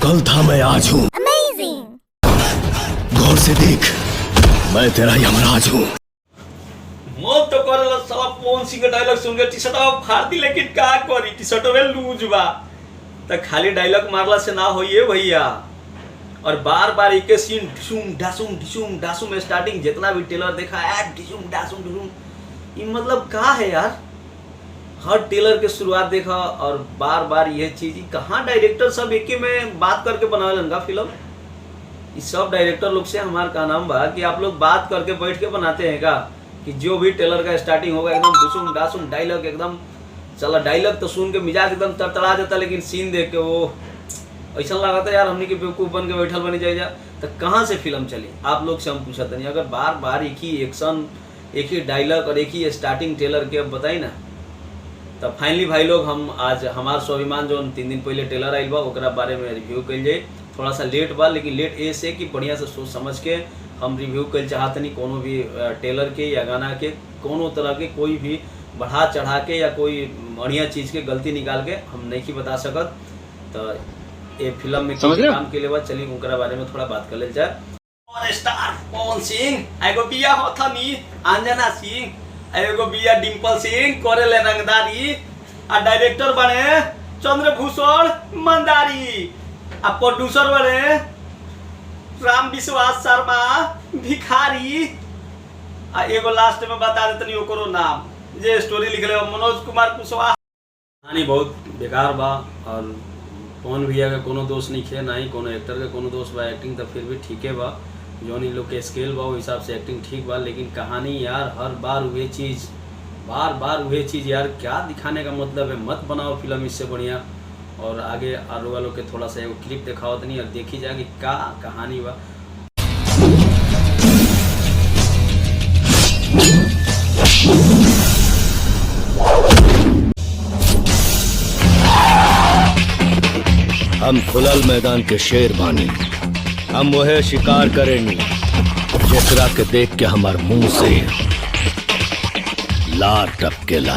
कल था मैं आज हूँ। गौर से देख, मैं तेरा यमराज हूँ। मन तो करल साला पवन सिंह का डायलॉग सुन के टी-शर्ट फाड़ दी, लेकिन का करी टी-शर्ट में लूज बा। त खाली डायलॉग मारला से ना होइए भैया, और बार बार एक सीन ढिसुम ढासुम स्टार्टिंग जितना भी टेलर देखा है ढिसुम ढासुम ये मतलब का है यार। हर टेलर के शुरुआत देखा और बार बार यह चीज कहाँ डायरेक्टर सब एक में बात करके बनावे का फिल्म। इस सब डायरेक्टर लोग से हमारा का नाम बा कि आप लोग बात करके बैठ के बनाते हैं का, कि जो भी टेलर का स्टार्टिंग होगा एकदम ढिसुम ढासुम डायलॉग एकदम चला। डायलॉग तो सुन के मिजाज एकदम तड़तड़ा जाता, लेकिन सीन देख के वो ऐसा लगा था यार हमने के बेवकूफ बन के बैठल बनी जाए। तो कहाँ से फिल्म चली आप लोग से हम पूछा था नहीं। अगर बार बार एक ही एक्शन, एक ही डायलॉग और एक ही स्टार्टिंग टेलर के अब बताई ना, तब फाइनली भाई लोग हम आज हमार स्वाभिमान जो 3 दिन पहले टेलर आइल बा ओकरा बारे में रिव्यू कल जाए। थोड़ा सा लेट बा, लेकिन लेट ऐसे कि बढ़िया से सोच समझ के हम रिव्यू कर चाहते नहीं। कोनो भी टेलर के या गाना के कोनो तरह के कोई भी बढ़ा चढ़ा के या कोई बढ़िया चीज़ के गलती निकाल के हम नहीं बता सकत। तो ये फिल्म में काम के लिए बाद चलिए उनका बारे में थोड़ा बात कर ले जाए। और स्टार पवन सिंह, एगो बिया हथनी अंजना सिंह, एगो बिया डिम्पल सिंह करे ले रंगदारी, आ डायरेक्टर बने चंद्रभूषण मंदारी, आ प्रोड्यूसर बने राम विश्वास शर्मा भिखारी, आ एगो लास्ट में बता देते ओकरो नाम जे स्टोरी लिखले मनोज कुमार कुशवाहा। कहानी बहुत बेकार बा और पवन भैया का कोनो दोष नहीं है, ना ही कोनो एक्टर का कोनो दोष बा। एक्टिंग तो फिर भी ठीक है बा, जौन इन लोग के स्केल बा वो हिसाब से एक्टिंग ठीक बा। लेकिन कहानी यार हर बार वही चीज़, बार बार वही चीज़ यार, क्या दिखाने का मतलब है। मत बनाओ फिल्म इससे बढ़िया। और आगे आरो वालों के थोड़ा सा एगो क्लिप दिखाओ तो नहीं और देखी जाए कि क्या कहानी बा। हम खुलल मैदान के शेर बानी, हम वह शिकार करेंगे जेकरा के देख के हमार मुंह से लार टपकेला।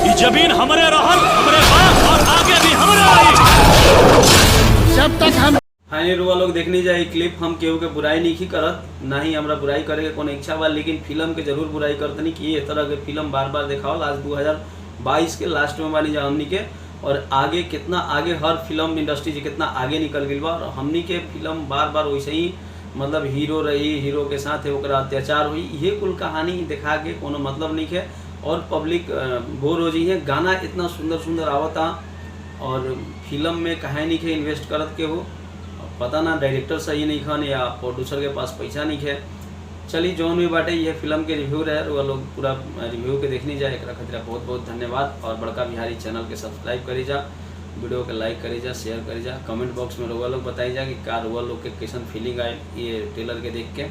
ये जमीन हमरे रहल, हमरे बाप और आगे भी हमरे रही जब तक हम। फाइनली रुआ लोग देखने जाए क्लिप। हम केहू के बुराई नहीं करत, ना ही हमरा बुराई करे के कोनो इच्छा बा, लेकिन फिल्म के जरूर बुराई करते नहीं कि ये तरह के फिल्म बार बार देखाओ। आज 2022 के लास्ट में बानी जा हमनी के, और आगे कितना आगे हर फिल्म इंडस्ट्री से कितना आगे निकल गई बा। और हमनी के फिल्म बार बार वैसे ही मतलब हीरो रही, हीरो के साथ ओकरा अत्याचार हुई, ये कुल कहानी दिखा के कोनो मतलब नहीं है। और पब्लिक बोर हो जी है। गाना इतना सुंदर सुंदर आवता और फिल्म में कहानी के इन्वेस्ट करत के हो, पता ना डायरेक्टर सही नहीं खन या प्रोड्यूसर के पास पैसा नहीं है। चलिए जौन भी बाटे ये फिल्म के रिव्यू रहे, वो लोग पूरा रिव्यू के देखने जाए। एक खतरा बहुत बहुत धन्यवाद। और बड़का बिहारी चैनल के सब्सक्राइब करी जा, वीडियो के लाइक करी जा, शेयर करी जा। कमेंट बॉक्स में रोआ लोग बताई जा कि का रोआ लोग के कैसन फीलिंग आए ये ट्रेलर के देख के।